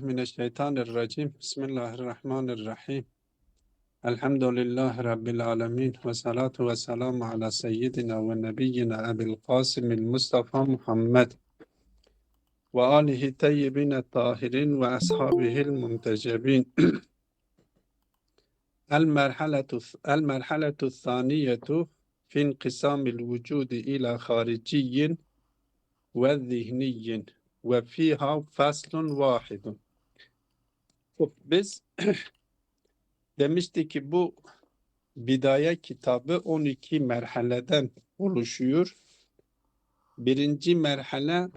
Mineşşeytanirracim. Bismillahirrahmanirrahim. Elhamdülillahi Rabbil alemin. Ve salatu ve selamu ala seyyidina ve nebiyyina Ebil Qasimil Mustafa Muhammed ve alihi teyyibine tahirin ve ashabihil muntecebin. El merhaletu thaniyetu fi inqisamil vücudi ila hariciyyin ve zihniyyin ve fiha faslun vahidun. Biz demiştik ki bu Bidaye kitabı 12 merhaleden oluşuyor. Birinci merhale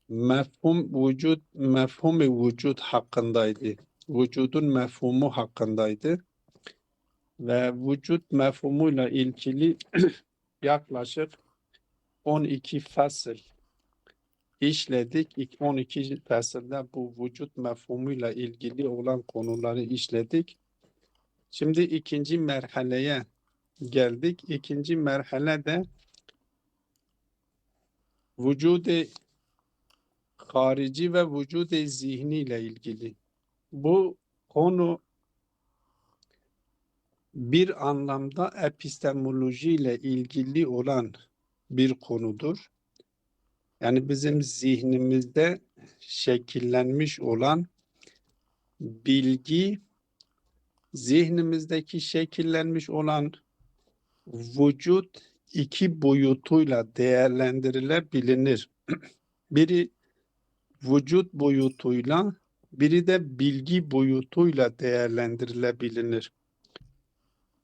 mefhum-i vücud hakkındaydı. Vücudun mefhumu hakkındaydı. Ve vücut mefhumuyla ilgili yaklaşık 12 fasıl işledik. 12 fasılda bu vücut mefhumuyla ilgili olan konuları işledik. Şimdi ikinci merhaleye geldik. İkinci merhalede vücudu harici ve vücudu zihni ile ilgili. Bu konu bir anlamda epistemoloji ile ilgili olan bir konudur. Yani bizim zihnimizde şekillenmiş olan bilgi, zihnimizdeki şekillenmiş olan vücut iki boyutuyla değerlendirilebilir. Biri vücut boyutuyla, biri de bilgi boyutuyla değerlendirilebilir.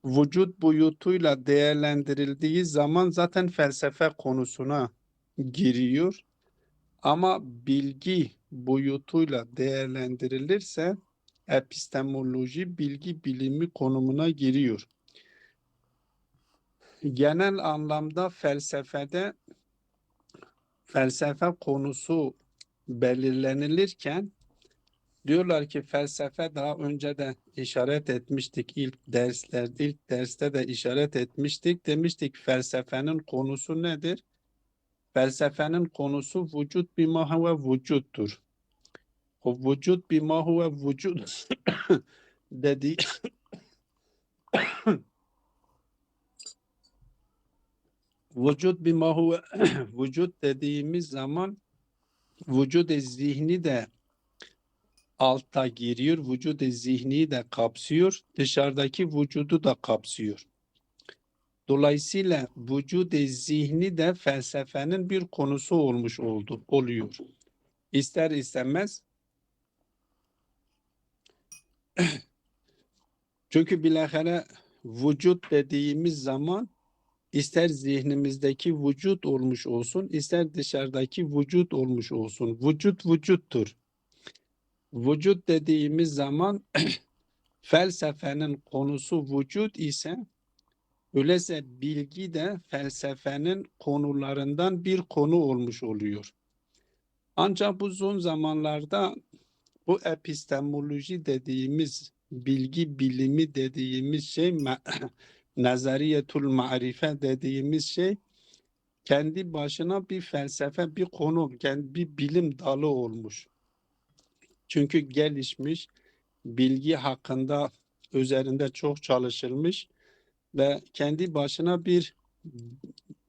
Vücut boyutuyla değerlendirildiği zaman zaten felsefe konusuna giriyor. Ama bilgi boyutuyla değerlendirilirse epistemoloji, bilgi bilimi konumuna giriyor. Genel anlamda felsefede felsefe konusu belirlenilirken diyorlar ki felsefe daha önce de işaret etmiştik ilk derste de işaret etmiştik. Demiştik felsefenin konusu nedir? Felsefenin konusu vücut bima huve vücuttur. O vücut bima huve vücut dedi vücut bima huve vücut dediğimiz zaman vücut-i zihni de altta giriyor. Vücut-i zihni de kapsıyor. Dışarıdaki vücudu da kapsıyor. Dolayısıyla vücut-i zihni de felsefenin bir konusu oluyor. İster istemez. Çünkü bilahare vücut dediğimiz zaman ister zihnimizdeki vücut olmuş olsun, ister dışarıdaki vücut olmuş olsun. Vücut vücuttur. Vücut dediğimiz zaman felsefenin konusu vücut ise öyleyse bilgi de felsefenin konularından bir konu olmuş oluyor. Ancak bu son zamanlarda bu epistemoloji dediğimiz bilgi bilimi dediğimiz şey nazariyetul marife dediğimiz şey kendi başına bir felsefe, bir konu, bir bilim dalı olmuş. Çünkü gelişmiş bilgi hakkında üzerinde çok çalışılmış ve kendi başına bir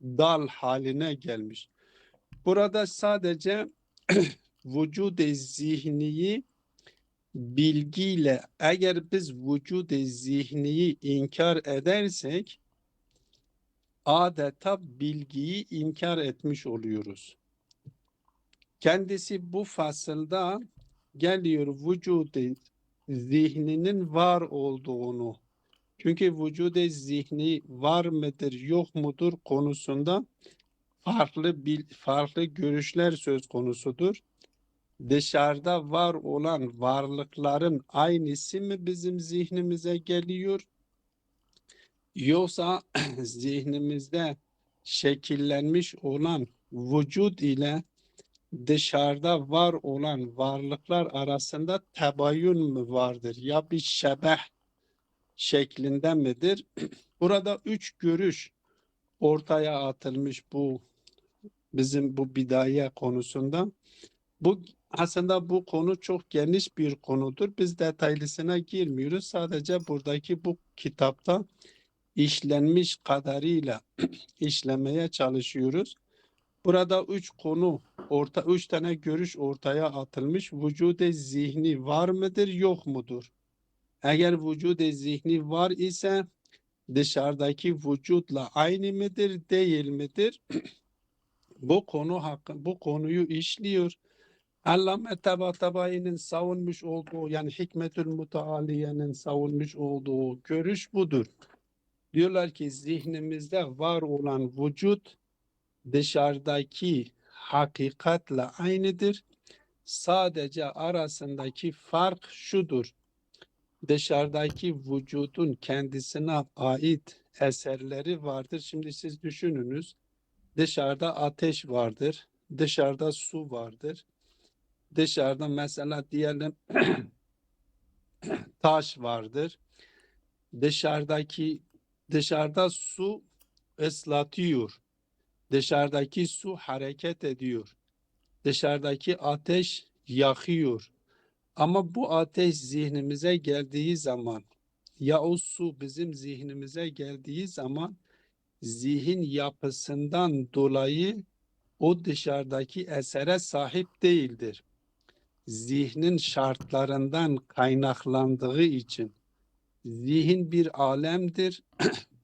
dal haline gelmiş. Burada sadece vücud-i zihniyi bilgiyle eğer biz vücud-i zihniyi inkar edersek adeta bilgiyi inkar etmiş oluyoruz. Kendisi bu fasılda geliyor vücud-i zihninin var olduğunu. Çünkü vücud-i zihni var mıdır yok mudur konusunda farklı görüşler söz konusudur. Dışarıda var olan varlıkların aynısı mı bizim zihnimize geliyor? Yoksa zihnimizde şekillenmiş olan vücut ile dışarıda var olan varlıklar arasında tebayün mü vardır? Ya bir şebeh şeklinde midir? Burada 3 görüş ortaya atılmış bizim bu bidaye konusunda. Bu Aslında bu konu çok geniş bir konudur. Biz detaylısına girmiyoruz. Sadece buradaki bu kitapta işlenmiş kadarıyla işlemeye çalışıyoruz. Burada üç tane görüş ortaya atılmış. Vücude zihni var mıdır, yok mudur? Eğer vücude zihni var ise dışarıdaki vücutla aynı mıdır, değil midir? Bu konuyu işliyor. Allame Tabatabayi'nin savunmuş olduğu, yani Hikmetül Mutealiye'nin savunmuş olduğu görüş budur. Diyorlar ki zihnimizde var olan vücut dışarıdaki hakikatle aynıdır. Sadece arasındaki fark şudur: dışarıdaki vücudun kendisine ait eserleri vardır. Şimdi siz düşününüz. Dışarıda ateş vardır. Dışarıda su vardır. Dışarıda mesela diyelim taş vardır. Dışarıda su ıslatıyor. Dışarıdaki su hareket ediyor. Dışarıdaki ateş yakıyor. Ama bu ateş zihnimize geldiği zaman, ya o su bizim zihnimize geldiği zaman, zihin yapısından dolayı o dışarıdaki esere sahip değildir. Zihnin şartlarından kaynaklandığı için zihin bir alemdir.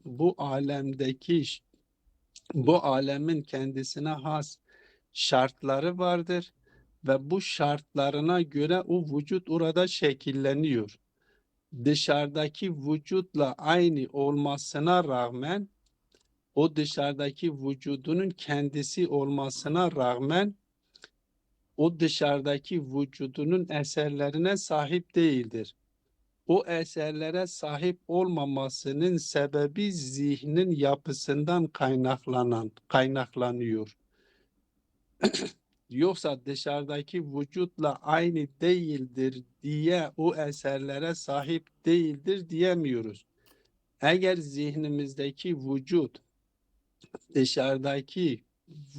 Bu alemdeki bu alemin kendisine has şartları vardır ve bu şartlarına göre o vücut orada şekilleniyor. Dışarıdaki vücutla aynı olmasına rağmen, o dışarıdaki vücudunun kendisi olmasına rağmen, o dışarıdaki vücudunun eserlerine sahip değildir. O eserlere sahip olmamasının sebebi zihnin yapısından kaynaklanıyor. Yoksa dışarıdaki vücutla aynı değildir diye o eserlere sahip değildir diyemiyoruz. Eğer zihnimizdeki vücut dışarıdaki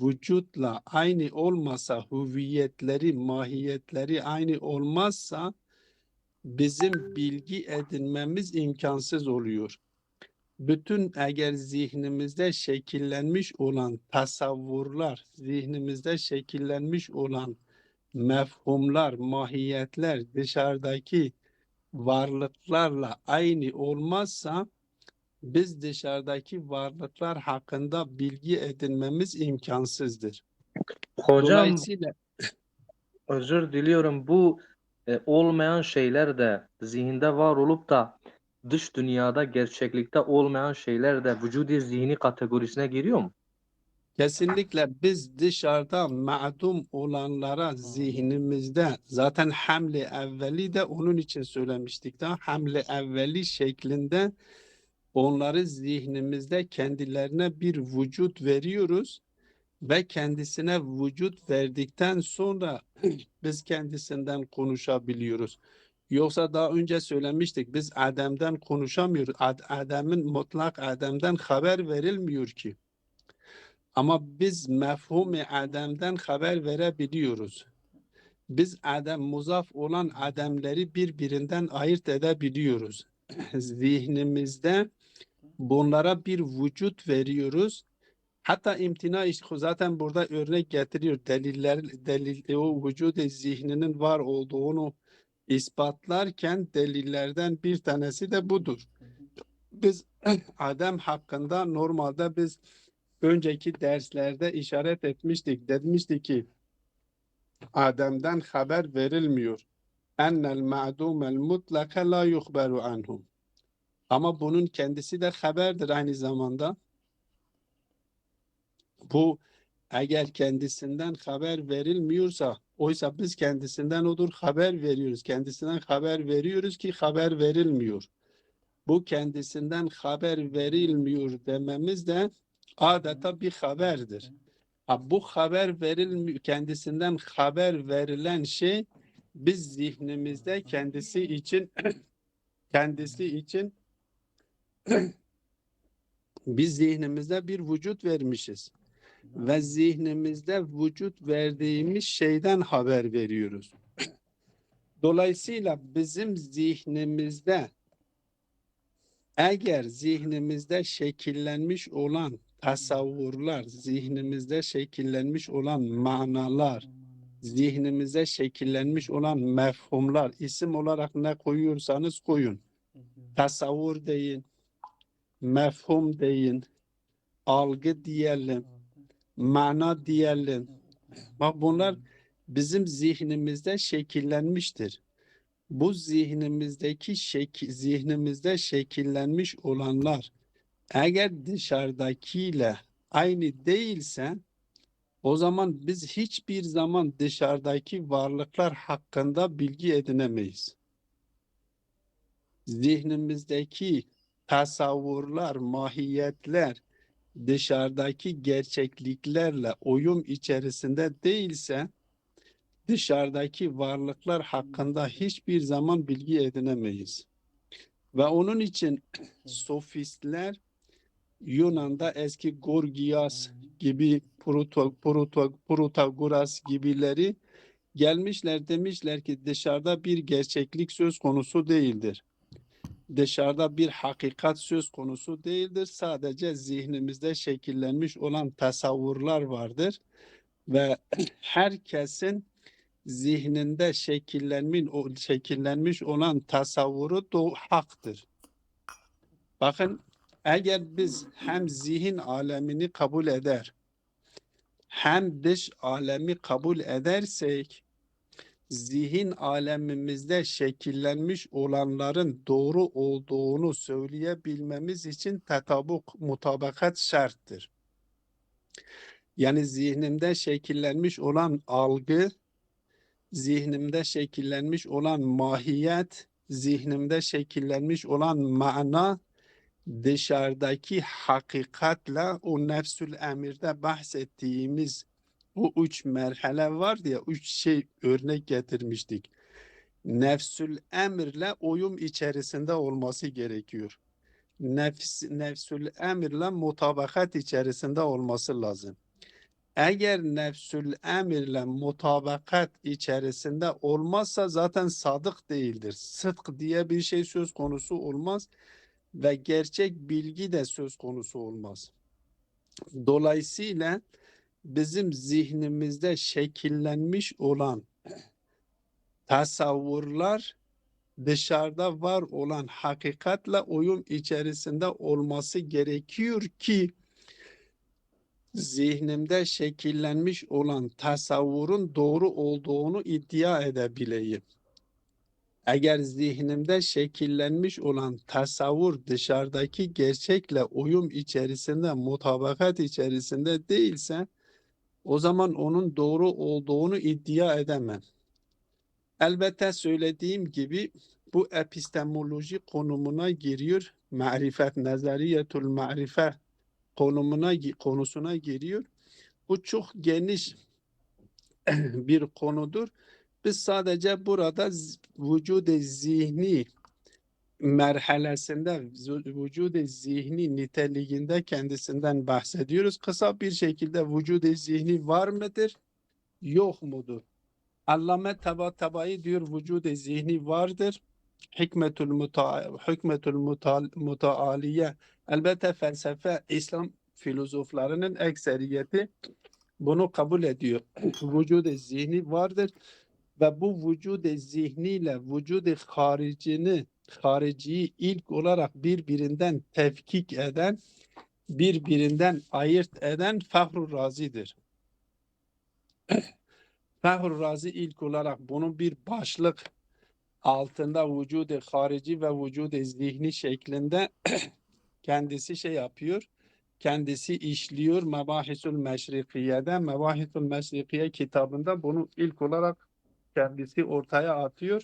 vücutla aynı olmasa, hüviyetleri, mahiyetleri aynı olmazsa bizim bilgi edinmemiz imkansız oluyor. Eğer zihnimizde şekillenmiş olan tasavvurlar, zihnimizde şekillenmiş olan mefhumlar, mahiyetler dışarıdaki varlıklarla aynı olmazsa biz dışarıdaki varlıklar hakkında bilgi edinmemiz imkansızdır. Hocam Dolayısıyla özür diliyorum. Bu olmayan şeyler de zihinde var olup da dış dünyada gerçeklikte olmayan şeyler de vücudi zihni kategorisine giriyor mu? kesinlikle biz dışarıda ma'dum olanlara zihnimizde zaten hamle evveli de onun için söylemiştik de, hamle evveli şeklinde onları zihnimizde kendilerine bir vücut veriyoruz ve kendisine vücut verdikten sonra biz kendisinden konuşabiliyoruz. Yoksa daha önce söylemiştik, biz Adem'den konuşamıyoruz. Adem'in, mutlak Adem'den haber verilmiyor ki. Ama biz mefhum-i Adem'den haber verebiliyoruz. Biz Adem, muzaf olan Ademleri birbirinden ayırt edebiliyoruz. Zihnimizde bunlara bir vücut veriyoruz. Hatta imtina işte zaten burada örnek getiriyor. O vücudu zihninin var olduğunu ispatlarken delillerden bir tanesi de budur. Biz Adem hakkında normalde biz önceki derslerde işaret etmiştik. Demiştik ki Adem'den haber verilmiyor. Ennel ma'dumel mutlaka la yuhberu anhum. Ama bunun kendisi de haberdir aynı zamanda. Bu eğer kendisinden haber verilmiyorsa, oysa biz kendisinden odur haber veriyoruz. Kendisinden haber veriyoruz ki haber verilmiyor. Bu kendisinden haber verilmiyor dememiz de adeta bir haberdir. Bu haber verilmiyor, kendisinden haber verilen şey biz zihnimizde kendisi için biz zihnimizde bir vücut vermişiz. ve zihnimizde vücut verdiğimiz şeyden haber veriyoruz. Dolayısıyla bizim zihnimizde, eğer zihnimizde şekillenmiş olan tasavvurlar, zihnimizde şekillenmiş olan manalar, zihnimizde şekillenmiş olan mefhumlar, isim olarak ne koyuyorsanız koyun. Tasavvur deyin, mefhum deyin, algı diyelim, mana diyelim. Bak bunlar bizim zihnimizde şekillenmiştir. Bu zihnimizde şekillenmiş olanlar eğer dışarıdakiyle aynı değilse, o zaman biz hiçbir zaman dışarıdaki varlıklar hakkında bilgi edinemeyiz. Zihnimizdeki tasavvurlar, mahiyetler dışarıdaki gerçekliklerle uyum içerisinde değilse, dışarıdaki varlıklar hakkında hiçbir zaman bilgi edinemeyiz. Ve onun için sofistler, Yunan'da eski Gorgias gibi, Protagoras gibileri gelmişler, demişler ki dışarıda bir gerçeklik söz konusu değildir. Dışarıda bir hakikat söz konusu değildir. Sadece zihnimizde şekillenmiş olan tasavvurlar vardır ve herkesin zihninde şekillenmiş olan tasavvuru haktır. Bakın, eğer biz hem zihin alemini kabul eder, hem dış alemi kabul edersek, zihin alemimizde şekillenmiş olanların doğru olduğunu söyleyebilmemiz için mutabakat şarttır. Yani zihnimde şekillenmiş olan algı, zihnimde şekillenmiş olan mahiyet, zihnimde şekillenmiş olan mana, dışarıdaki hakikatle o nefsül emirde bahsettiğimiz o üç merhale var ya, üç şey örnek getirmiştik. Nefsül emirle uyum içerisinde olması gerekiyor. Nefsül emirle mutabakat içerisinde olması lazım. Eğer nefsül emirle mutabakat içerisinde olmazsa zaten sadık değildir. Sıdk diye bir şey söz konusu olmaz ve gerçek bilgi de söz konusu olmaz. Dolayısıyla bizim zihnimizde şekillenmiş olan tasavvurlar dışarıda var olan hakikatle uyum içerisinde olması gerekiyor ki zihnimde şekillenmiş olan tasavvurun doğru olduğunu iddia edebileyim. Eğer zihnimde şekillenmiş olan tasavvur dışarıdaki gerçekle uyum içerisinde, mutabakat içerisinde değilse, o zaman onun doğru olduğunu iddia edemem. Elbette söylediğim gibi bu epistemoloji konumuna giriyor. Marifet, nezariyetul marife konusuna giriyor. Bu çok geniş bir konudur. Biz sadece burada vücud-i zihni merhalesinde, vücud-i zihni niteliğinde kendisinden bahsediyoruz. Kısa bir şekilde vücud-i zihni var mıdır, yok mudur? Allame Tabatabai diyor vücud-i zihni vardır. Hikmetül Mutaaliye. Elbette felsefe, İslam filozoflarının ekseriyeti bunu kabul ediyor. Vücud-i zihni vardır ve bu vücud-i zihniyle vücud-i hariciyi ilk olarak birbirinden tefkik eden, birbirinden ayırt eden Fahru Razi'dir. Fahru Razi ilk olarak bunun bir başlık altında vücud-i harici ve vücud-i zihni şeklinde kendisi şey yapıyor, kendisi işliyor. Mebahisul Meşrikiye'de, Mebahisul Meşrikiye kitabında bunu ilk olarak kendisi ortaya atıyor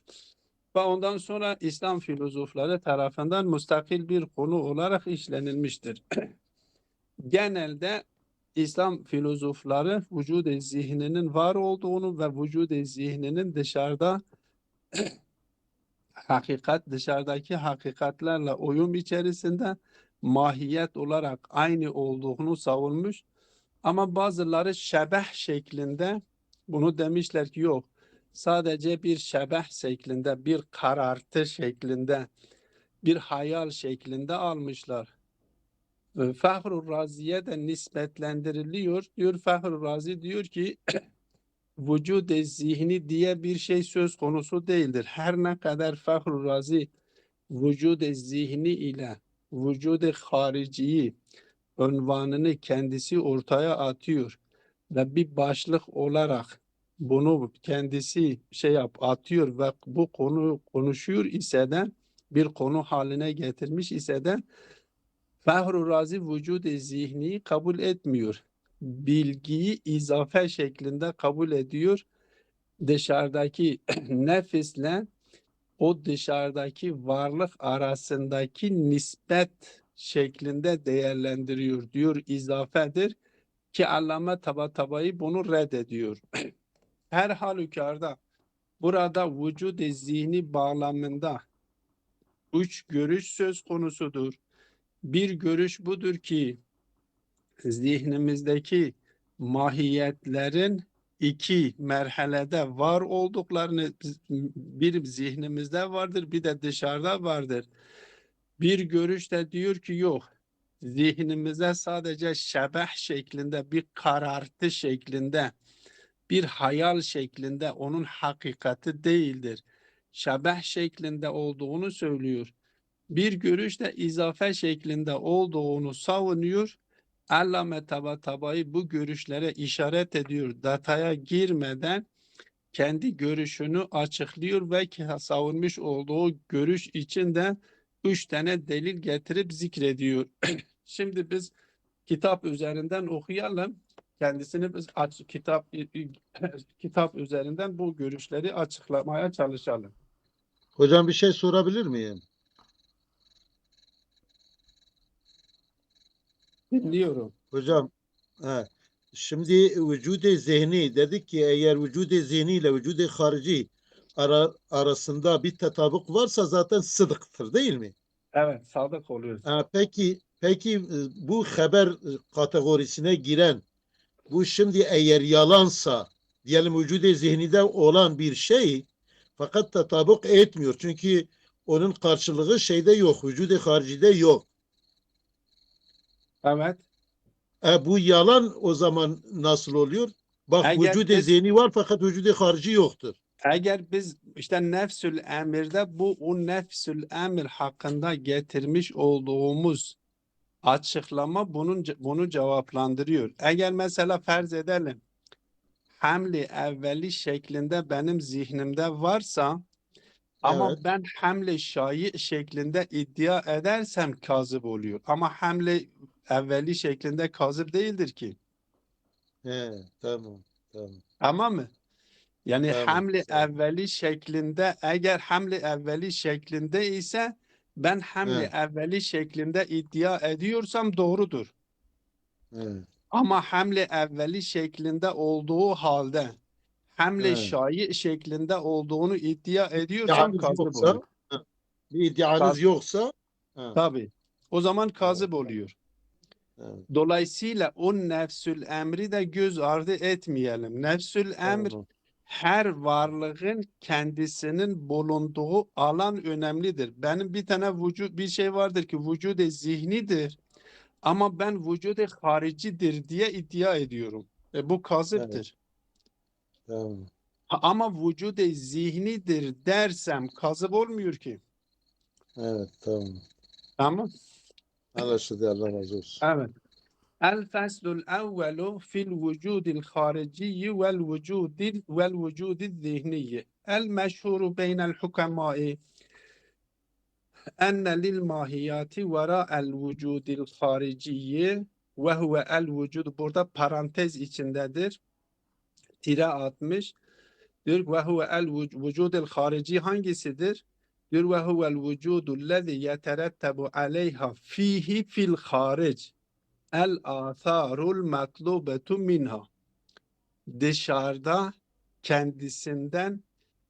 ve ondan sonra İslam filozofları tarafından müstakil bir konu olarak işlenilmiştir. Genelde İslam filozofları vücud-i zihninin var olduğunu ve vücud-i zihninin dışarıda dışarıdaki hakikatlerle uyum içerisinde mahiyet olarak aynı olduğunu savunmuş. Ama bazıları şebeh şeklinde bunu demişler ki yok. Sadece bir şebeh şeklinde, bir karartı şeklinde, bir hayal şeklinde almışlar. Fahru Razi'ye de nispetlendiriliyor. Diyor Fahru Razi diyor ki vücud-i zihni diye bir şey söz konusu değildir. Her ne kadar Fahru Razi vücud-i zihni ile vücud-i hariciyi unvanını kendisi ortaya atıyor ve bir başlık olarak bunu kendisi atıyor ve bu konu konuşuyor ise de bir konu haline getirmiş ise de Fahru Razi vücud-i zihni kabul etmiyor. Bilgiyi izafe şeklinde kabul ediyor. Dışarıdaki nefisle o dışarıdaki varlık arasındaki nispet şeklinde değerlendiriyor diyor izafedir ki Allame Tabatabai bunu reddediyor. Her halükarda burada vücud-i zihni bağlamında üç görüş söz konusudur. Bir görüş budur ki zihnimizdeki mahiyetlerin iki merhalede var olduklarını bir zihnimizde vardır, bir de dışarıda vardır. Bir görüş de diyor ki yok. Zihnimize sadece şebeh şeklinde bir karartı şeklinde bir hayal şeklinde onun hakikati değildir. Şebeh şeklinde olduğunu söylüyor. Bir görüş de izafe şeklinde olduğunu savunuyor. Allame Tabatabai bu görüşlere işaret ediyor. Dataya girmeden kendi görüşünü açıklıyor ve savunmuş olduğu görüş için de 3 tane delil getirip zikrediyor. Şimdi biz kitap üzerinden okuyalım. Kendisini biz kitap üzerinden bu görüşleri açıklamaya çalışalım. Hocam bir şey sorabilir miyim? Dinliyorum. Hocam he, şimdi vücud-i zihni dedik ki eğer vücud-i zihni ile vücud-i harici arasında bir tetabuk varsa zaten sıdıktır değil mi? Evet, sadık oluyoruz. Peki bu haber kategorisine giren bu şimdi eğer yalansa diyelim vücud-i zihnide olan bir şey fakat tetabuk etmiyor. Çünkü onun karşılığı şeyde yok. Vücud-i haricide yok. Evet. Bu yalan o zaman nasıl oluyor? Bak Eğer vücud-i biz zihni var fakat vücud-i harici yoktur. eğer biz işte nefsül emirde o nefsül emir hakkında getirmiş olduğumuz açıklama bunu cevaplandırıyor. Eğer mesela farz edelim hamli evveli şeklinde benim zihnimde varsa Evet. ama ben hamle şai şeklinde iddia edersem kazıp oluyor. Ama hamle evveli şeklinde kazıp değildir ki. Tamam. Tamam. Tamam mı? Yani Tamam. hamle Tamam. evveli şeklinde eğer hamle evveli şeklinde ise ben hamle He, evveli şeklinde iddia ediyorsam doğrudur. he, Ama hamle evveli şeklinde olduğu halde hamle he. şai şeklinde olduğunu iddia ediyorsam İddianız kazıp yoksa oluyor. bir iddianız Kaz, yoksa tabii. O zaman evet, kazıp oluyor. evet, Dolayısıyla o nefsül emri de göz ardı etmeyelim. Nefsül emr tamam. her varlığın kendisinin bulunduğu alan önemlidir. Benim bir tane bir şey vardır ki vücudu zihnidir ama ben vücudu haricidir diye iddia ediyorum. Bu Evet, kazıptır. tamam. Ama vücudu zihnidir dersem kazıp olmuyor ki. Evet, tamam. Tamam. Anlaşıldı. Allah razı olsun. Evet. الفصل الأول في الوجود الخارجي والوجود الذهني المشهور بين الحكماء أن للماهيات وراء الوجود الخارجي وهو الوجود burada parantez içindedir. Tire atmış. Diyor ve huve el vücudul harici hangisidir? Diyor ve huvel vücudu lezi yeterettebu aleyha fihi fil haric. El atharul matlubetu minha. Dışarıda kendisinden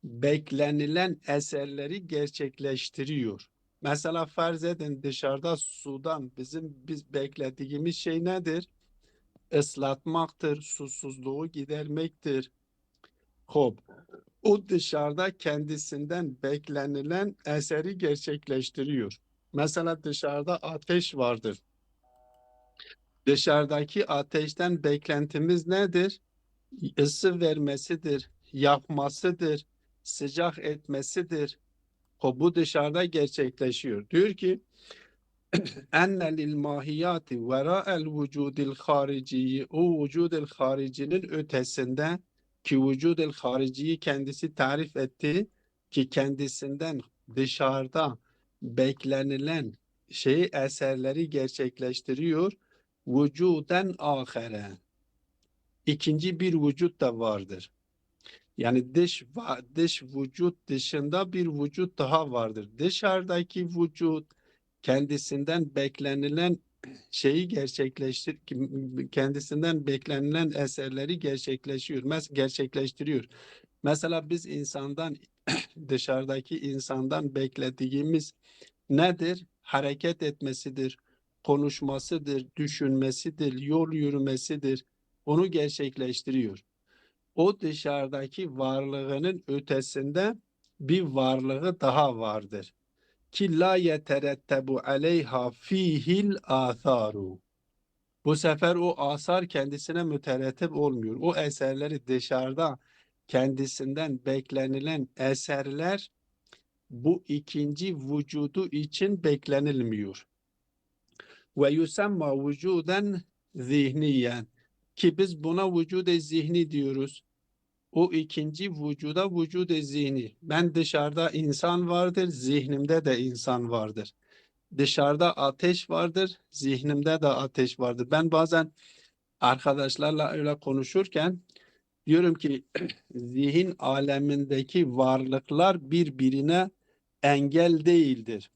beklenilen eserleri gerçekleştiriyor. Mesela farz edin dışarıda sudan biz beklediğimiz şey nedir? ıslatmaktır, susuzluğu gidermektir. Hop. O dışarıda kendisinden beklenilen eseri gerçekleştiriyor. Mesela dışarıda ateş vardır. Dışarıdaki ateşten beklentimiz nedir? Isı vermesidir, yakmasıdır, sıcak etmesidir. O bu dışarıda gerçekleşiyor. Diyor ki enne lil mahiyati vera'el vücudil harici, o vücudil haricinin ötesinde ki vücudil hariciyi kendisi tarif etti ki kendisinden dışarıda beklenilen eserleri gerçekleştiriyor. Vücuden ahire. İkinci bir vücut da vardır. Yani dış vücut dışında bir vücut daha vardır. Dışarıdaki vücut kendisinden beklenilen kendisinden beklenilen eserleri gerçekleştiriyor. Mesela biz insandan dışarıdaki insandan beklediğimiz nedir? Hareket etmesidir, konuşmasıdır, düşünmesidir, yol yürümesidir. Onu gerçekleştiriyor. O dışarıdaki varlığının ötesinde bir varlığı daha vardır. Ki la yeterettebu aleyha fihil atharu. Bu sefer o asar kendisine müterettip olmuyor. O eserleri dışarıda kendisinden beklenilen eserler bu ikinci vücudu için beklenilmiyor. Ve yusemma vücuden zihniyen ki biz buna vücude zihni diyoruz. O ikinci vücuda vücude zihni. Ben dışarıda insan vardır, zihnimde de insan vardır. Dışarıda ateş vardır, zihnimde de ateş vardır. Ben bazen arkadaşlarla öyle konuşurken diyorum ki zihin alemindeki varlıklar birbirine engel değildir.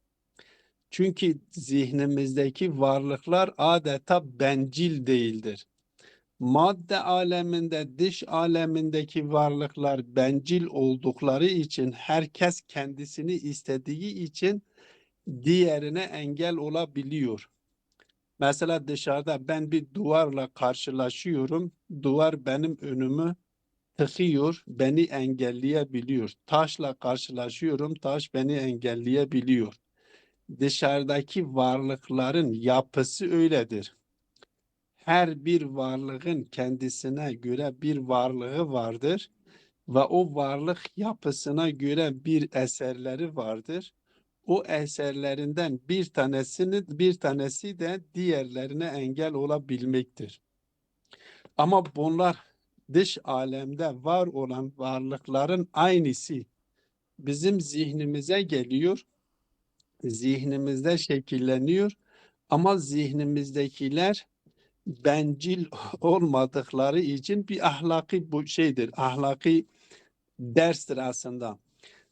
Çünkü zihnimizdeki varlıklar adeta bencil değildir. Madde aleminde, dış alemindeki varlıklar bencil oldukları için herkes kendisini istediği için diğerine engel olabiliyor. Mesela dışarıda ben bir duvarla karşılaşıyorum. Duvar benim önümü tıkıyor, beni engelleyebiliyor. Taşla karşılaşıyorum, taş beni engelleyebiliyor. Dışarıdaki varlıkların yapısı öyledir. Her bir varlığın kendisine göre bir varlığı vardır ve o varlık yapısına göre bir eserleri vardır. O eserlerinden bir tanesi de diğerlerine engel olabilmektir. Ama bunlar dış alemde var olan varlıkların aynısı bizim zihnimize geliyor, zihnimizde şekilleniyor ama zihnimizdekiler bencil olmadıkları için bir ahlaki bu şeydir, ahlaki derstir aslında.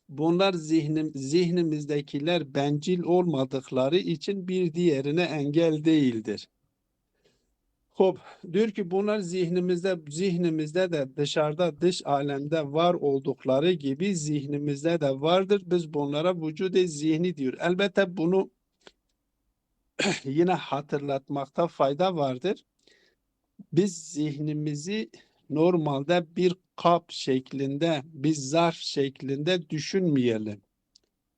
Bunlar zihnimizdekiler bencil olmadıkları için bir diğerine engel değildir. Hop, diyor ki bunlar zihnimizde de dışarıda dış alemde var oldukları gibi zihnimizde de vardır. Biz bunlara vücude zihni diyor. Elbette bunu yine hatırlatmakta fayda vardır. Biz zihnimizi normalde bir kap şeklinde, bir zarf şeklinde düşünmeyelim.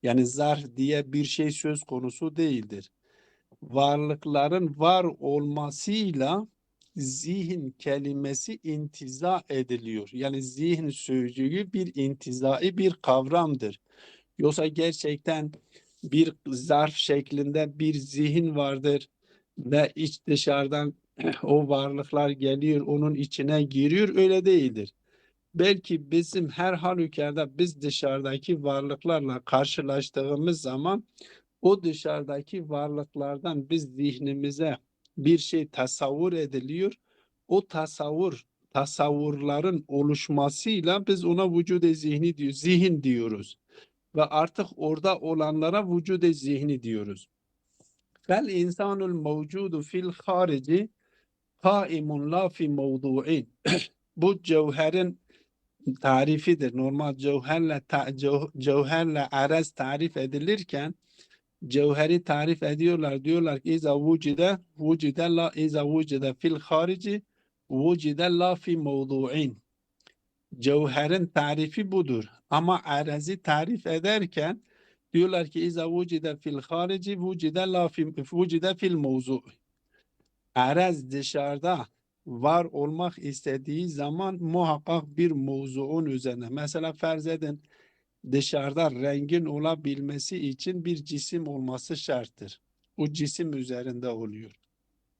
Yani zarf diye bir şey söz konusu değildir. Varlıkların var olmasıyla zihin kelimesi intiza ediliyor. Yani zihin sözcüğü bir intizai bir kavramdır. Yoksa gerçekten bir zarf şeklinde bir zihin vardır ve iç dışarıdan o varlıklar geliyor, onun içine giriyor, öyle değildir. Belki bizim her halükarda biz dışarıdaki varlıklarla karşılaştığımız zaman o dışarıdaki varlıklardan biz zihnimize bir şey tasavvur ediliyor. O tasavvurların oluşmasıyla biz ona vücude zihni diyor, zihin diyoruz. Ve artık orada olanlara vücude zihni diyoruz. Fel insanul mevcudu fil harici kaimun la fi mevdu'in. Bu cevherin tarifidir. Normal cevherle arez tarif edilirken cevheri tarif ediyorlar. Diyorlar ki iza vucide la iza vucide fil harici vucide la fi mevdu'in. Cevherin tarifi budur. Ama arazi tarif ederken diyorlar ki iza vucide fil harici vucide la fi vucide fil mevzu. Araz dışarıda var olmak istediği zaman muhakkak bir mevzuun üzerine. Mesela farz edin dışarıda rengin olabilmesi için bir cisim olması şarttır. O cisim üzerinde oluyor.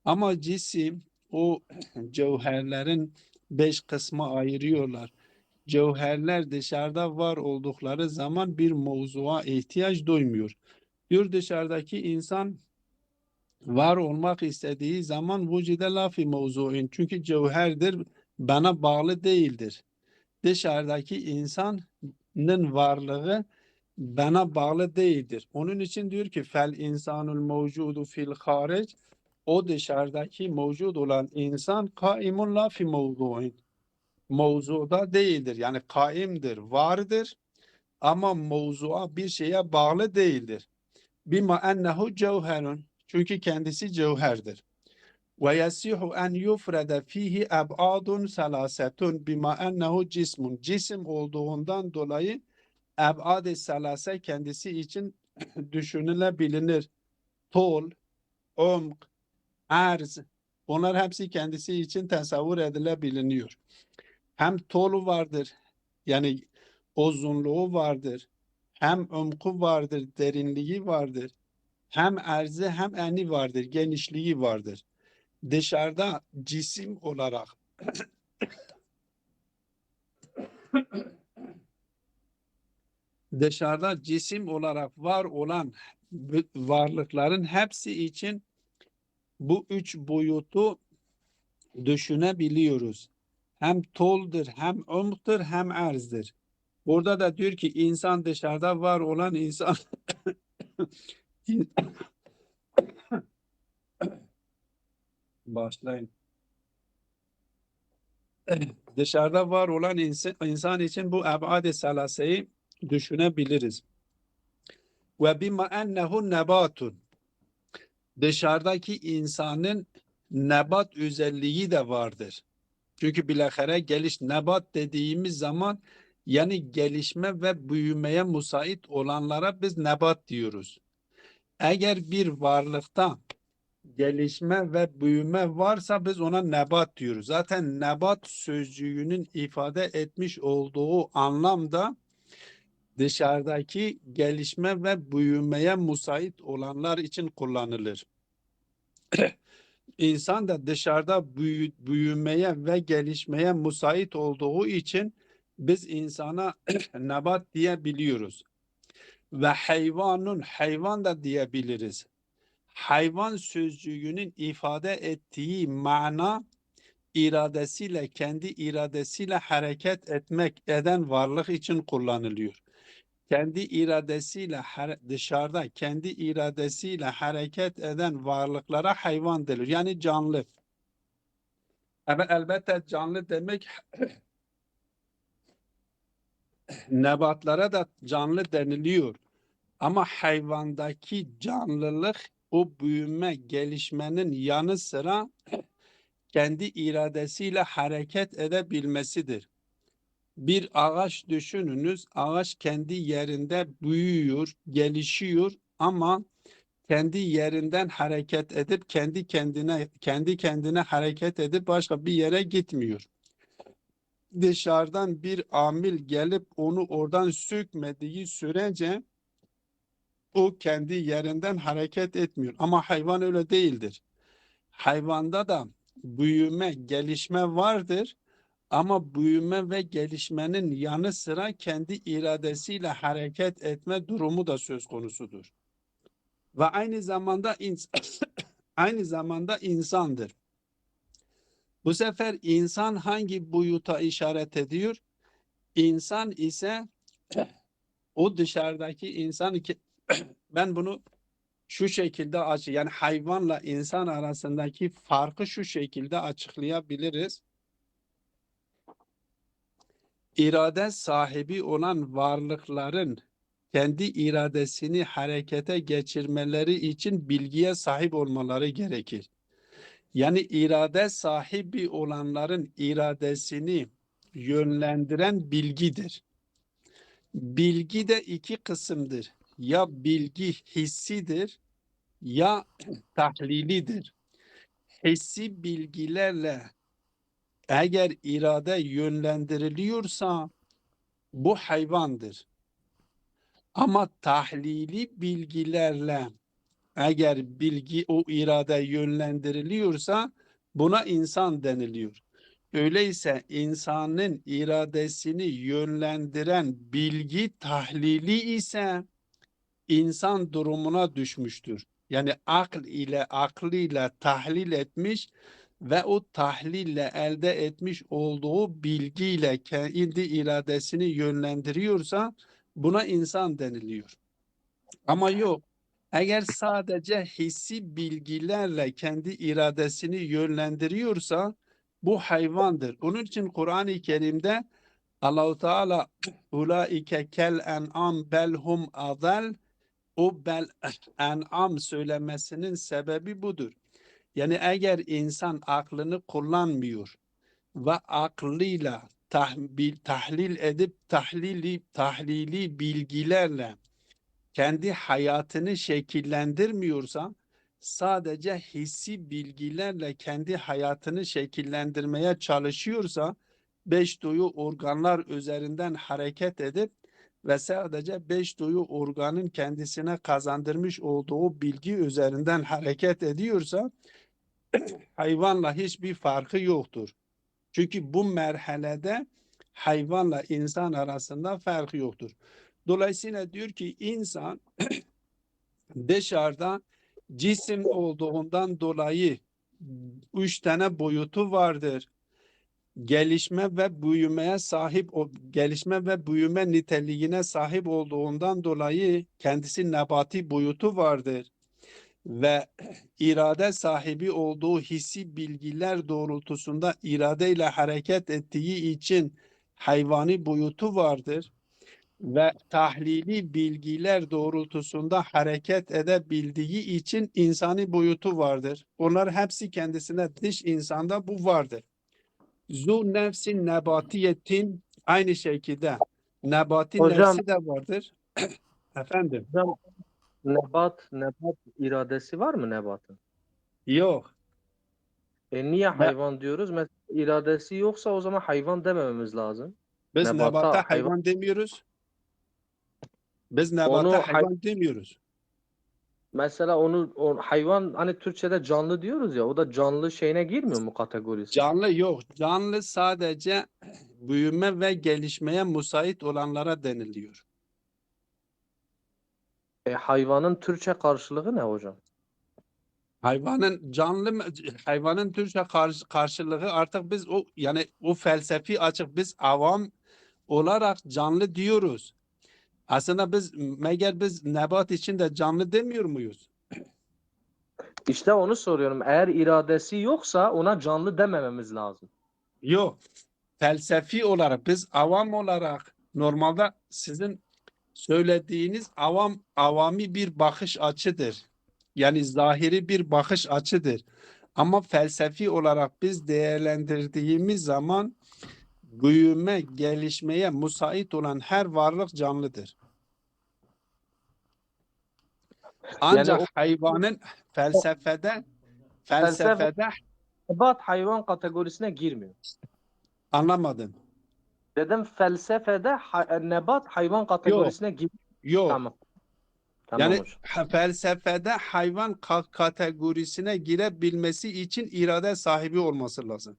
Ama cisim o cevherlerin 5 kısma ayırıyorlar. Cevherler dışarıda var oldukları zaman bir mevzuğa ihtiyaç duymuyor. Diyor dışarıdaki insan var olmak istediği zaman vücude lafi mevzuin. Çünkü cevherdir, bana bağlı değildir. Dışarıdaki insanın varlığı bana bağlı değildir. Onun için diyor ki fel insanul mevcudu fil haric, o dışarıdaki mevcud olan insan kaimun la fi mevzuin. Mevzuda değildir. Yani kaimdir, vardır ama mevzua bir şeye bağlı değildir. Bima ennehu cevherun. Çünkü kendisi cevherdir. Ve yasihu en yufrede fihi eb'adun selasetun bima ennehu cismun. Cisim olduğundan dolayı eb'ad-ı selase kendisi için düşünülebilir. Tol, umk, arz, bunlar hepsi kendisi için tasavvur edilebiliyor. Hem tolu vardır, yani uzunluğu vardır, hem umku vardır, derinliği vardır, hem erzı hem eni vardır, genişliği vardır. Dışarıda cisim olarak dışarıda cisim olarak var olan varlıkların hepsi için bu üç boyutu düşünebiliyoruz. Hem toldur, hem umktur, hem erzdir. Burada da diyor ki insan dışarıda var olan insan başlayın. Dışarıda var olan insan için bu eb'ad-ı selaseyi düşünebiliriz. Ve bima ennehu nebatun. Dışarıdaki insanın nebat özelliği de vardır. Çünkü bilahare nebat dediğimiz zaman yani gelişme ve büyümeye müsait olanlara biz nebat diyoruz. Eğer bir varlıkta gelişme ve büyüme varsa biz ona nebat diyoruz. Zaten nebat sözcüğünün ifade etmiş olduğu anlamda dışarıdaki gelişme ve büyümeye müsait olanlar için kullanılır. İnsan da dışarıda büyümeye ve gelişmeye müsait olduğu için biz insana nebat diyebiliyoruz. Ve hayvan da diyebiliriz. Hayvan sözcüğünün ifade ettiği mana iradesiyle, kendi iradesiyle hareket eden varlık için kullanılıyor. Kendi iradesiyle dışarıda kendi iradesiyle hareket eden varlıklara hayvan denir. Yani canlı. Ama elbette canlı demek nebatlara da canlı deniliyor. Ama hayvandaki canlılık o büyüme, gelişmenin yanı sıra kendi iradesiyle hareket edebilmesidir. Bir ağaç düşününüz, ağaç kendi yerinde büyüyor, gelişiyor ama kendi yerinden hareket edip kendi kendine hareket edip başka bir yere gitmiyor. Dışarıdan bir amil gelip onu oradan sökmediği sürece o kendi yerinden hareket etmiyor. Ama hayvan öyle değildir. Hayvanda da büyüme, gelişme vardır. Ama büyüme ve gelişmenin yanı sıra kendi iradesiyle hareket etme durumu da söz konusudur. Ve aynı zamanda aynı zamanda insandır. Bu sefer insan hangi boyuta işaret ediyor? İnsan ise o dışarıdaki insan ki ben bunu şu şekilde yani hayvanla insan arasındaki farkı şu şekilde açıklayabiliriz. İrade sahibi olan varlıkların kendi iradesini harekete geçirmeleri için bilgiye sahip olmaları gerekir. Yani irade sahibi olanların iradesini yönlendiren bilgidir. Bilgi de iki kısımdır. Ya bilgi hissidir ya tahlilidir. Hissi bilgilerle eğer irade yönlendiriliyorsa bu hayvandır. Ama tahlili bilgilerle eğer bilgi o irade yönlendiriliyorsa buna insan deniliyor. Öyleyse insanın iradesini yönlendiren bilgi tahlili ise insan durumuna düşmüştür. Yani aklıyla tahlil etmiş ve o tahlille elde etmiş olduğu bilgiyle kendi iradesini yönlendiriyorsa buna insan deniliyor. Ama yok. Eğer sadece hissi bilgilerle kendi iradesini yönlendiriyorsa bu hayvandır. Onun için Kur'an-ı Kerim'de Allahu Teala ulaike kel en'am belhum adal, o bel en'am söylemesinin sebebi budur. Yani eğer insan aklını kullanmıyor ve aklıyla tahlil edip tahlili bilgilerle kendi hayatını şekillendirmiyorsa, sadece hissi bilgilerle kendi hayatını şekillendirmeye çalışıyorsa, beş duyu organlar üzerinden hareket edip ve sadece beş duyu organın kendisine kazandırmış olduğu bilgi üzerinden hareket ediyorsa, hayvanla hiçbir farkı yoktur. Çünkü bu merhalede hayvanla insan arasında fark yoktur. Dolayısıyla diyor ki insan dışarıda cisim olduğundan dolayı üç tane boyutu vardır. Gelişme ve büyümeye sahip, gelişme ve büyüme niteliğine sahip olduğundan dolayı kendisi nebati boyutu vardır. Ve irade sahibi olduğu hissi bilgiler doğrultusunda iradeyle hareket ettiği için hayvani boyutu vardır ve tahlili bilgiler doğrultusunda hareket edebildiği için insani boyutu vardır. Onlar hepsi kendisine dış insanda bu vardır. Zu nefsin nebatiyetin aynı şekilde nebati Hocam, nefsi de vardır. Efendim? hocam nebat iradesi var mı nebatın? Yok. Niye Ne, hayvan diyoruz? Mesela iradesi yoksa o zaman hayvan demememiz lazım. biz nebata Nebata hayvan, hayvan demiyoruz. Biz nebata onu hayvan demiyoruz. mesela hayvan, hani Türkçe'de canlı diyoruz ya, o da canlı şeyine girmiyor mu kategorisine? Canlı yok. Canlı sadece büyüme ve gelişmeye müsait olanlara deniliyor. Hayvanın Türkçe karşılığı ne hocam? Hayvanın Türkçe karşılığı artık biz o yani o felsefi açık biz avam olarak canlı diyoruz. Aslında biz nebat için de canlı demiyor muyuz? İşte onu soruyorum. Eğer iradesi yoksa ona canlı demememiz lazım. Yok. Felsefi olarak biz avam olarak normalde sizin söylediğiniz avami bir bakış açıdır. Yani zahiri bir bakış açıdır. Ama felsefi olarak biz değerlendirdiğimiz zaman büyüme, gelişmeye müsait olan her varlık canlıdır. Yani Ancak o hayvanın o felsefede felsefe felsefede nebat hayvan kategorisine girmiyor. anlamadım. Dedim felsefede nebat hayvan Yok, kategorisine girmiyor. yok. Tamam. Tamam Yani hocam. felsefede hayvan kategorisine girebilmesi için irade sahibi olması lazım.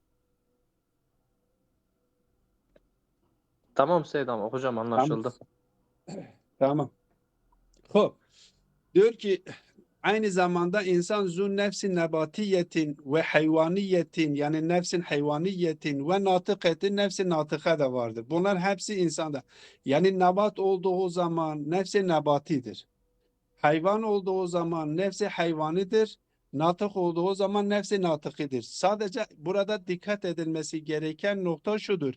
Tamam Seydam hocam, Tamam. anlaşıldı. Tamam. Hop. Diyor ki aynı zamanda insan zu nefsin nebatiyetin ve hayvaniyetin yani nefsin hayvaniyetin ve natıketin nefsin natıka da vardır. Bunlar hepsi insanda. Yani nebat olduğu zaman nefsi nebatidir. Hayvan olduğu zaman nefsi hayvanidir. Natık olduğu zaman nefsi natıkidir. Sadece burada dikkat edilmesi gereken nokta şudur.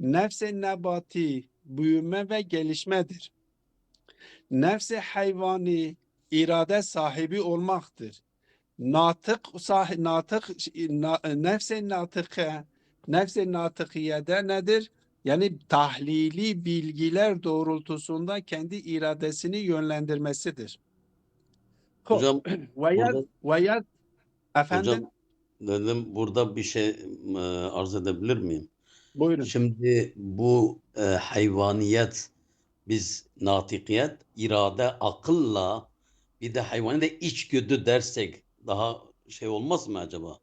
Nefsi nebati büyüme ve gelişmedir. Nefsi hayvani irade sahibi olmaktır. nefs-i natıkiyede nedir? Yani tahlili bilgiler doğrultusunda kendi iradesini yönlendirmesidir. Hocam burada Veya efendim hocam dedim burada bir şey arz edebilir miyim? buyurun. Şimdi bu hayvaniyet biz natikiyet irade akılla bir de hayvaniyet içgüdü dersek daha şey olmaz mı acaba?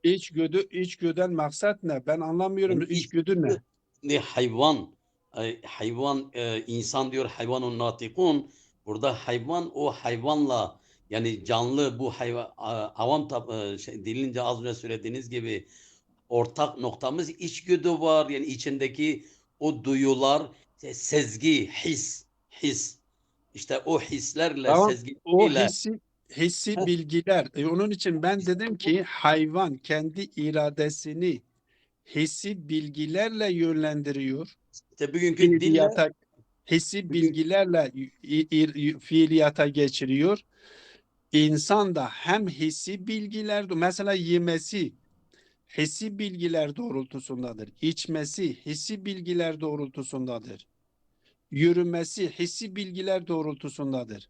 İçgüden maksat ne? Ben anlamıyorum. Yani İçgüdü ne? ne hayvan insan diyor hayvanun natikun, burada hayvan o hayvanla yani canlı bu hayvan avam dilince az önce söylediğiniz gibi ortak noktamız içgüdü var, yani içindeki o duyular, sezgi, his işte o hislerle Tamam. O sezgileriyle hissi bilgiler. Onun için ben dedim ki hayvan kendi iradesini hissi bilgilerle yönlendiriyor. işte bugünkü dille Fiiliyata, hissi bugün bilgilerle fiiliyata geçiriyor. İnsan da hem hissi bilgiler, mesela yemesi hissi bilgiler doğrultusundadır. İçmesi hissi bilgiler doğrultusundadır. Yürümesi hissi bilgiler doğrultusundadır.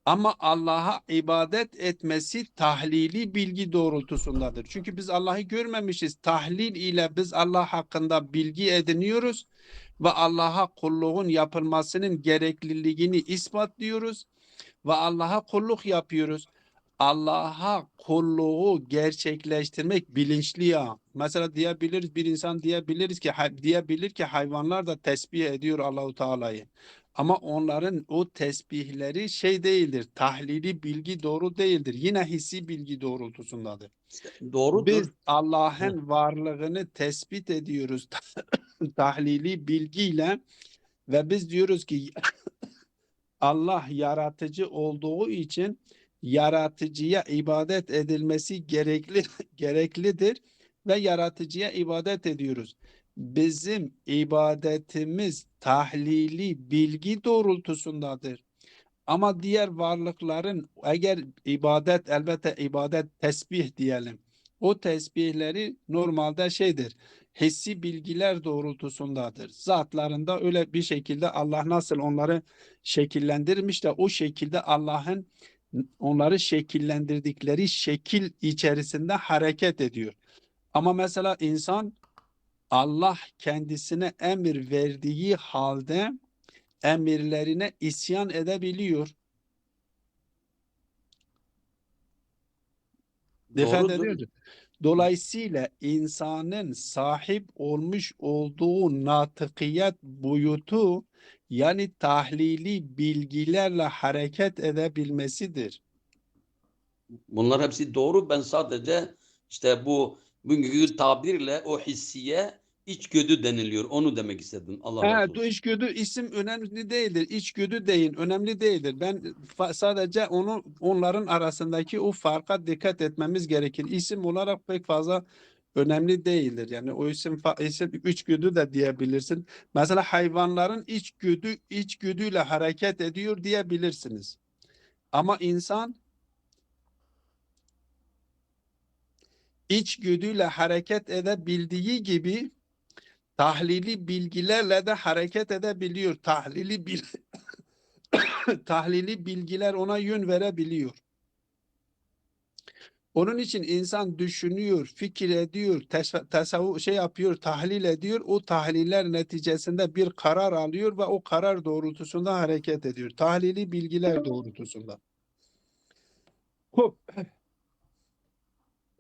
Ama Allah'a ibadet etmesi tahlili bilgi doğrultusundadır. Çünkü biz Allah'ı görmemişiz. Tahlil ile biz Allah hakkında bilgi ediniyoruz ve Allah'a kulluğun yapılmasının gerekliliğini ispatlıyoruz ve Allah'a kulluk yapıyoruz. Allah'a kulluğu gerçekleştirmek bilinçli ya. Mesela diyebiliriz, bir insan diyebilir ki hayvanlar da tesbih ediyor Allahu Teala'yı. Ama onların o tesbihleri şey değildir. Tahlili bilgi doğru değildir. Yine hissi bilgi doğrultusundadır. doğrudur. Biz Allah'ın varlığını tespit ediyoruz tahlili bilgiyle ve biz diyoruz ki Allah yaratıcı olduğu için yaratıcıya ibadet edilmesi gereklidir ve yaratıcıya ibadet ediyoruz. Bizim ibadetimiz tahlili bilgi doğrultusundadır. Ama diğer varlıkların eğer elbette ibadet tesbih diyelim. O tesbihleri normalde şeydir. Hissi bilgiler doğrultusundadır. Zatlarında öyle bir şekilde Allah nasıl onları şekillendirmiş de o şekilde Allah'ın onları şekillendirdikleri şekil içerisinde hareket ediyor. Ama mesela insan Allah kendisine emir verdiği halde emirlerine isyan edebiliyor. Dikkat Doğrudur. ediyoruz. Dolayısıyla insanın sahip olmuş olduğu natıkiyet boyutu yani tahlili bilgilerle hareket edebilmesidir. Bunlar hepsi doğru. Ben sadece işte bu bugünkü tabirle o hissiye içgüdü deniliyor. Onu demek istedim. Allah razı olsun. İçgüdü isim önemli değildir. İçgüdü deyin önemli değildir. Ben sadece onların arasındaki o farka dikkat etmemiz gerekir. İsim olarak pek fazla önemli değildir. Yani o isim içgüdü de diyebilirsin. Mesela hayvanların içgüdüyle hareket ediyor diyebilirsiniz. Ama insan içgüdüyle hareket edebildiği gibi tahlili bilgilerle de hareket edebiliyor. Tahlili bilgiler ona yön verebiliyor. Onun için insan düşünüyor, fikir ediyor, yapıyor, tahlil ediyor. O tahliller neticesinde bir karar alıyor ve o karar doğrultusunda hareket ediyor. Tahlili bilgiler doğrultusunda.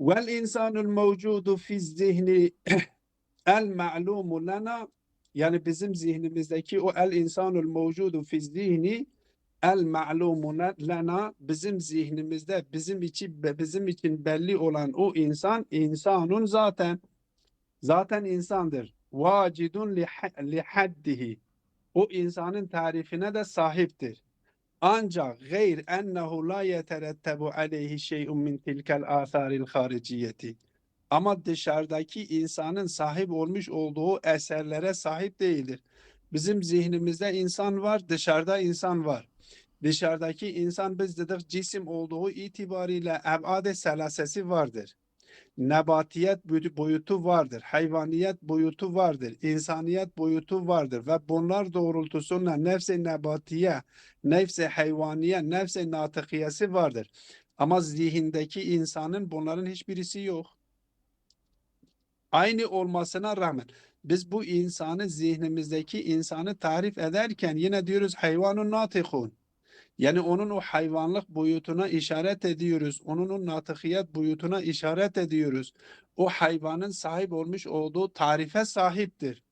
Vel insanul mevcudu fi zihni el ma'lumu lana, yani bizim zihnimizdeki o el insanul mevcudu fi zihni el ma'lumu lana, bizim zihnimizde bizim için belli olan o insanun zaten insandır. Vacidun li haddihi, o insanın tarifine de sahiptir. Ancak gayr ennehu la yeterettebu aleyhi şey'un min tilkel atharil hariciyeti, ama dışarıdaki insanın sahip olmuş olduğu eserlere sahip değildir. Bizim zihnimizde insan var, dışarıda insan var. Dışarıdaki insan biz dedik cisim olduğu itibariyle eb'ad-ı selasesi vardır. Nebatiyet boyutu vardır, hayvaniyet boyutu vardır, insaniyet boyutu vardır ve bunlar doğrultusunda nefs-i nebatiye, nefs-i hayvaniye, nefs-i natıkiyesi vardır. Ama zihindeki insanın bunların hiçbirisi yok. Aynı olmasına rağmen biz bu insanı, zihnimizdeki insanı tarif ederken yine diyoruz hayvanun natikun. Yani onun o hayvanlık boyutuna işaret ediyoruz. Onun o natıkiyet boyutuna işaret ediyoruz. O hayvanın sahip olmuş olduğu tarife sahiptir.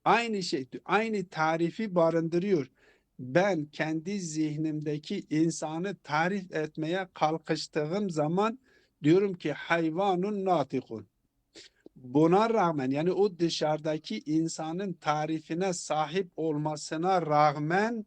Aynı şey, aynı tarifi barındırıyor. Ben kendi zihnimdeki insanı tarif etmeye kalkıştığım zaman diyorum ki hayvanun natikun. Buna rağmen yani o dışarıdaki insanın tarifine sahip olmasına rağmen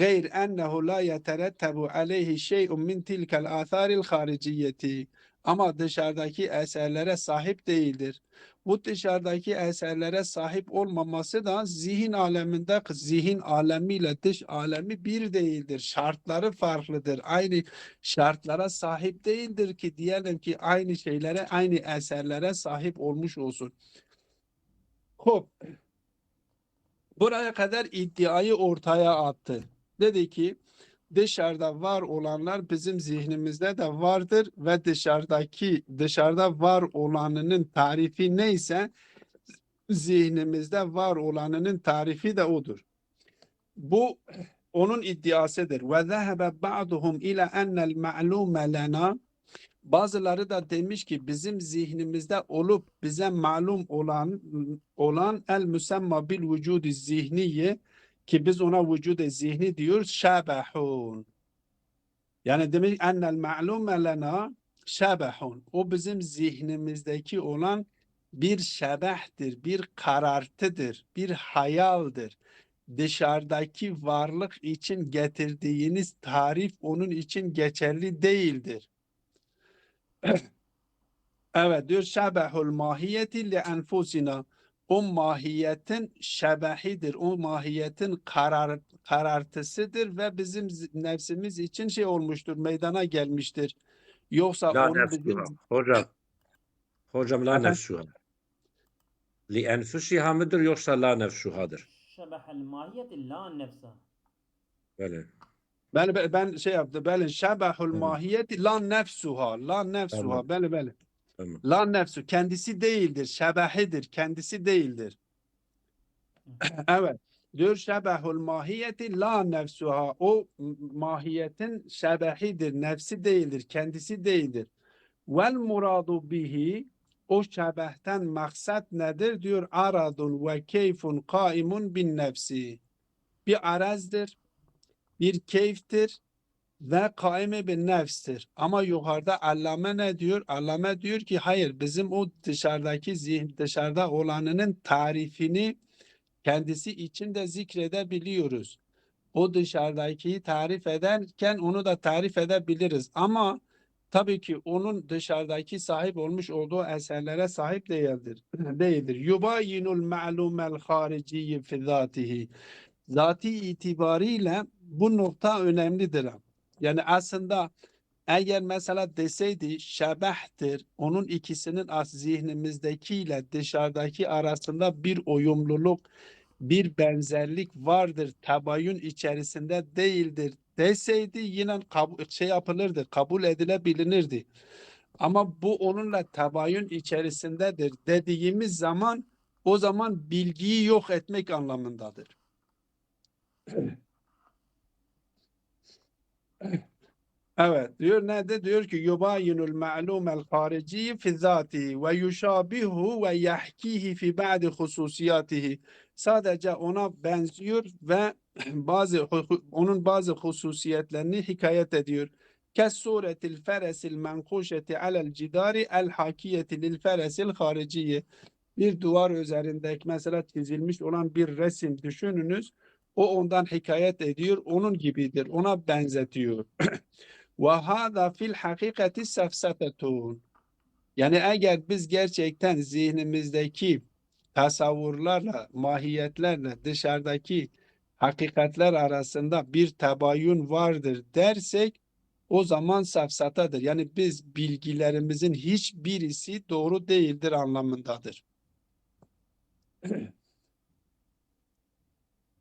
غير أنه لا يترتب عليه شيء من تلك الآثار الخارجية. Ama dışarıdaki eserlere sahip değildir. Bu dışarıdaki eserlere sahip olmaması da zihin aleminde, zihin alemiyle dış alemi bir değildir. Şartları farklıdır. Aynı şartlara sahip değildir ki diyelim ki aynı şeylere, aynı eserlere sahip olmuş olsun. Hop. Buraya kadar iddiayı ortaya attı. Dedi ki dışarıda var olanlar bizim zihnimizde de vardır ve dışarıda var olanının tarifi neyse zihnimizde var olanının tarifi de odur. Bu onun iddiasıdır. Ve zehebe ba'duhum ila ennel ma'lume lena. Bazıları da demiş ki bizim zihnimizde olup bize malum olan el müsemma bil vücudi zihniye ki biz ona vücude zihni diyoruz şabahun. Yani demek ennel ma'lume lena şabahun. O bizim zihnimizdeki olan bir şebehtir, bir karartıdır, bir hayaldir. Dışarıdaki varlık için getirdiğiniz tarif onun için geçerli değildir. Evet diyor şebehul mahiyeti li enfusina. O mahiyetin şebehidir. O mahiyetin karartısıdır ve bizim nefsimiz için şey olmuştur, meydana gelmiştir. Yoksa La onu bizim... nefsuha. Hocam la Efendim? nefsuha. Li enfushiha mıdır yoksa la nefsuhadır? شبح الماهية لا نفسها. Böyle. Ben şey yaptım. Böyle şebehul Tamam. mahiyeti la nefsuha. La nefsuha. Tamam. Böyle. Tamam. La nefsu. Kendisi değildir. Şebehidir. Kendisi değildir. Evet. Diyor şebehul mahiyeti la nefsuha. O mahiyetin şebehidir. Nefsi değildir. Kendisi değildir. Vel muradu bihi. O şebehten maksat nedir? Diyor aradun ve keyfun kaimun bin nefsi. Bir arazdır. Bir keyiftir. Ve kaime bin nefstir. Ama yukarıda Allame ne diyor? Allame diyor ki hayır bizim o dışarıdaki dışarıda olanının tarifini kendisi için de zikredebiliyoruz. O dışarıdakiyi tarif ederken onu da tarif edebiliriz. Ama tabii ki onun dışarıdaki sahip olmuş olduğu eserlere sahip değildir. Yubayinul ma'lumel hariciyi fi zatihi. Zati itibariyle bu nokta önemlidir. Yani aslında eğer mesela deseydi şebehtir, onun ikisinin zihnimizdekiyle dışarıdaki arasında bir uyumluluk, bir benzerlik vardır, tabayun içerisinde değildir deseydi yine yapılırdı, kabul edilebilinirdi. Ama bu onunla tabayun içerisindedir dediğimiz zaman o zaman bilgiyi yok etmek anlamındadır. Evet diyor nerede? Diyor ki yubayinul ma'lumel harici fi zati ve yuşabihu ve yahkihi fi ba'di hususiyatihi. Sadece ona benziyor ve onun bazı hususiyetlerini hikayet ediyor. Kes suretil feresil menkuşeti alel cidari el hakiyeti lil feresil hariciye. Bir duvar üzerindeki mesela çizilmiş olan bir resim düşününüz. O ondan hikayet ediyor. Onun gibidir. Ona benzetiyor. وَهَذَا فِي الْحَقِيقَةِ سَفْسَتَةٌ. Yani eğer biz gerçekten zihnimizdeki tasavvurlarla, mahiyetlerle dışarıdaki hakikatler arasında bir tebayün vardır dersek o zaman safsatadır. Yani biz bilgilerimizin hiçbirisi doğru değildir anlamındadır.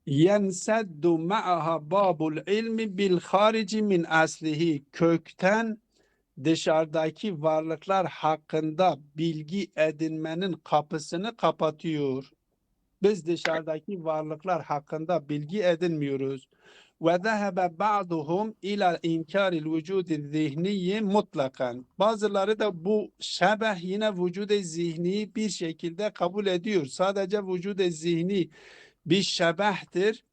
Yenseddu ma'aha babul ilmi bil harici min aslihi. Kökten dışarıdaki varlıklar hakkında bilgi edinmenin kapısını kapatıyor. Biz dışarıdaki varlıklar hakkında bilgi edinmiyoruz. Ve zehebe ba'duhum ila inkaril vücudi zihniyi mutlakan. Bazıları da bu şebeh yine vücude zihni bir şekilde kabul ediyor. Sadece vücude zihni bir şebehtir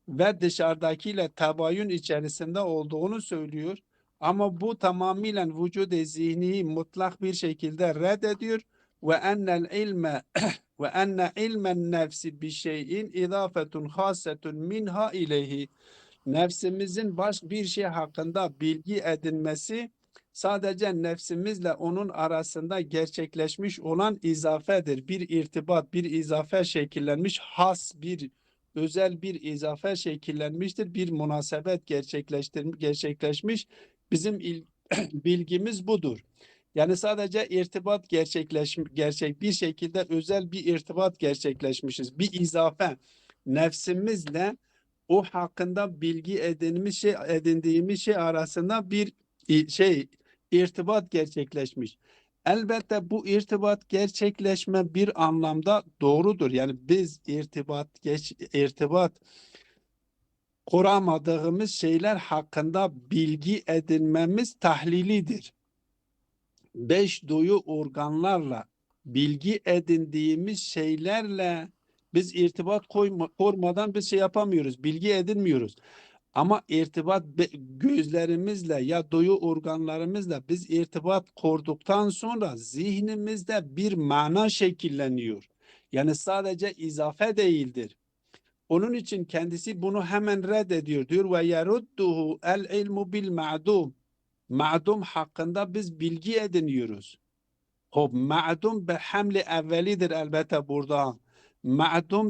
ve dışarıdakiyle tabayün içerisinde olduğunu söylüyor. Ama bu tamamıyla vücude zihni mutlak bir şekilde reddediyor. Ve ennel ilme ve enne ilmen nefsi bir şeyin idafetun hasetun minha ileyhi. Nefsimizin bir şey hakkında bilgi edinmesi sadece nefsimizle onun arasında gerçekleşmiş olan izafedir. Bir irtibat, bir izafe şekillenmiş, özel bir izafe şekillenmiştir. Bir münasebet gerçekleşmiş. Bizim bilgimiz budur. Yani sadece irtibat bir şekilde özel bir irtibat gerçekleşmişiz. Bir izafe nefsimizle o hakkında bilgi edindiğimiz şey arasında bir irtibat gerçekleşmiş. Elbette bu irtibat gerçekleşme bir anlamda doğrudur. Yani biz irtibat kuramadığımız şeyler hakkında bilgi edinmemiz tahlilidir. 5 duyu organlarla bilgi edindiğimiz şeylerle biz irtibat kurmadan biz şey yapamıyoruz, bilgi edinmiyoruz. Ama irtibat gözlerimizle ya duyu organlarımızla biz irtibat kurduktan sonra zihnimizde bir mana şekilleniyor. Yani sadece izafe değildir. Onun için kendisi bunu hemen reddediyor. Diyor ve yerudduhu el ilmu bil ma'dum. Ma'dum hakkında biz bilgi ediniyoruz. Ma'dum bir hamle evvelidir elbette burada.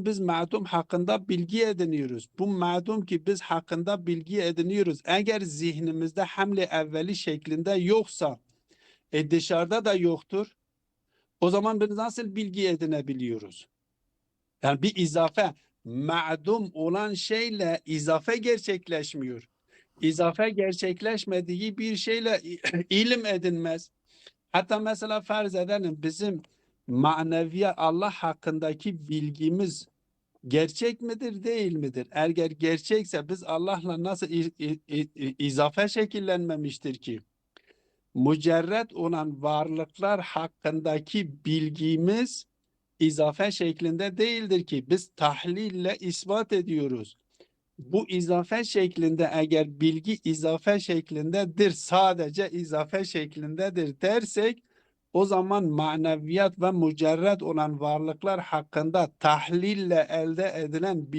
Biz ma'dum hakkında bilgi ediniyoruz. Bu ma'dum ki biz hakkında bilgi ediniyoruz. Eğer zihnimizde hamle evveli şeklinde yoksa, dışarıda da yoktur. O zaman biz nasıl bilgi edinebiliyoruz? Yani bir izafe, ma'dum olan şeyle izafe gerçekleşmiyor. İzafe gerçekleşmediği bir şeyle ilim edinmez. Hatta mesela farz edelim bizim maneviyat Allah hakkındaki bilgimiz gerçek midir değil midir? Eğer gerçekse biz Allah'la nasıl izafe şekillenmemiştir ki? Mücerret olan varlıklar hakkındaki bilgimiz izafe şeklinde değildir ki biz tahlille ispat ediyoruz. Bu izafe şeklinde eğer bilgi izafe şeklindedir, sadece izafe şeklindedir dersek o zaman maneviyat ve mücerret olan varlıklar hakkında tahlille elde edilen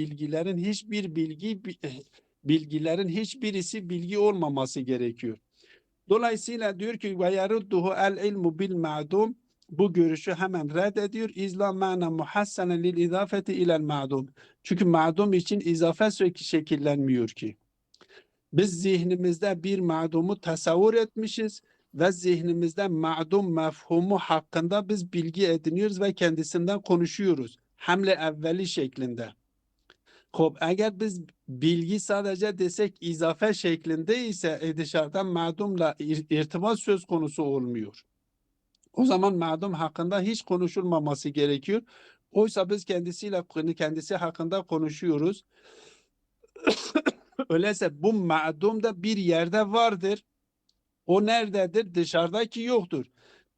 bilgilerin hiçbirisi bilgi olmaması gerekiyor. Dolayısıyla diyor ki ve yerudduhu el ilmu bil ma'dum, bu görüşü hemen reddediyor. İzla ma'na muhassene lil izafeti ilel ma'dum. Çünkü ma'dum için izafe şekillenmiyor ki. Biz zihnimizde bir ma'dumu tasavvur etmişiz ve zihnimizde ma'dum mefhumu hakkında biz bilgi ediniyoruz ve kendisinden konuşuyoruz. Hamle evveli şeklinde. Eğer biz bilgi sadece desek izafe şeklinde ise dışarıdan ma'dumla irtibat söz konusu olmuyor. O zaman ma'dum hakkında hiç konuşulmaması gerekiyor. Oysa biz kendisi hakkında konuşuyoruz. Öyleyse bu ma'dum da bir yerde vardır. O nerededir? Dışarıdaki yoktur.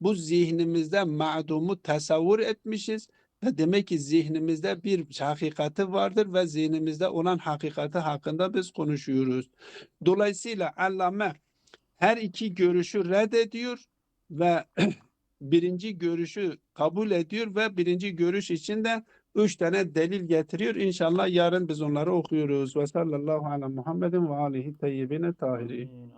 Bu zihnimizde ma'dumu tasavvur etmişiz. Ve demek ki zihnimizde bir hakikati vardır ve zihnimizde olan hakikati hakkında biz konuşuyoruz. Dolayısıyla Allame her iki görüşü reddediyor ve birinci görüşü kabul ediyor ve birinci görüş için de 3 tane delil getiriyor. İnşallah yarın biz onları okuyoruz. Ve sallallahu ala Muhammedin ve alihi teyyibine tahirin.